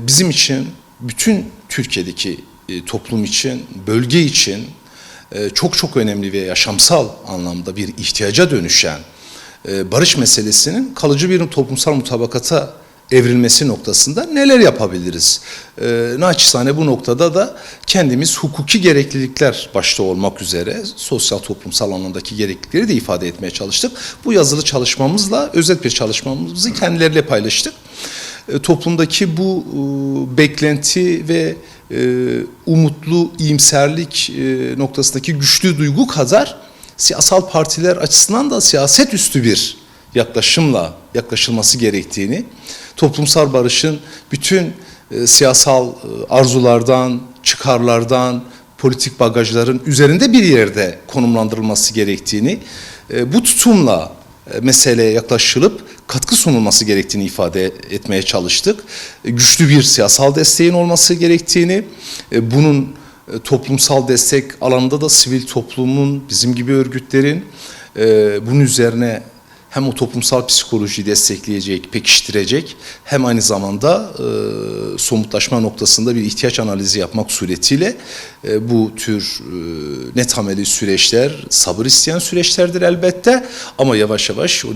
bizim için, bütün Türkiye'deki toplum için, bölge için çok çok önemli ve yaşamsal anlamda bir ihtiyaca dönüşen barış meselesinin kalıcı bir toplumsal mutabakata evrilmesi noktasında neler yapabiliriz? Naçizane bu noktada da kendimiz hukuki gereklilikler başta olmak üzere sosyal toplumsal alandaki gereklilikleri de ifade etmeye çalıştık. Bu yazılı çalışmamızla özet bir çalışmamızı kendileriyle paylaştık. Toplumdaki bu beklenti ve umutlu iyimserlik noktasındaki güçlü duygu kadar siyasal partiler açısından da siyaset üstü bir yaklaşımla yaklaşılması gerektiğini, toplumsal barışın bütün siyasal arzulardan, çıkarlardan, politik bagajların üzerinde bir yerde konumlandırılması gerektiğini, bu tutumla meseleye yaklaşılıp katkı sunulması gerektiğini ifade etmeye çalıştık. Güçlü bir siyasal desteğin olması gerektiğini, bunun toplumsal destek alanında da sivil toplumun, bizim gibi örgütlerin bunun üzerine hem o toplumsal psikolojiyi destekleyecek, pekiştirecek hem aynı zamanda somutlaşma noktasında bir ihtiyaç analizi yapmak suretiyle bu tür net ameli süreçler sabır isteyen süreçlerdir elbette, ama yavaş yavaş o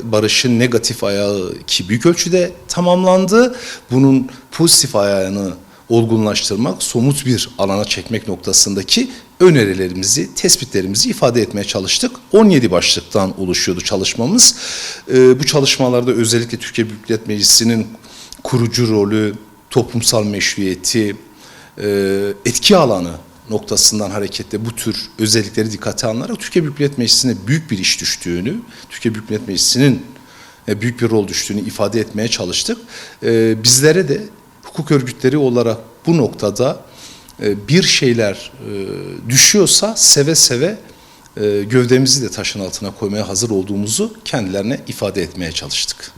barışın negatif ayağı ki büyük ölçüde tamamlandı. Bunun pozitif ayağını olgunlaştırmak, somut bir alana çekmek noktasındaki önerilerimizi, tespitlerimizi ifade etmeye çalıştık. 17 başlıktan oluşuyordu çalışmamız. Bu çalışmalarda özellikle Türkiye Büyük Millet Meclisi'nin kurucu rolü, toplumsal meşruiyeti, etki alanı noktasından hareketle bu tür özellikleri dikkate alınarak Türkiye Büyük Millet Meclisi'ne büyük bir iş düştüğünü, Türkiye Büyük Millet Meclisi'nin büyük bir rol düştüğünü ifade etmeye çalıştık. Bizlere de hukuk örgütleri olarak bu noktada bir şeyler düşüyorsa seve seve gövdemizi de taşın altına koymaya hazır olduğumuzu kendilerine ifade etmeye çalıştık.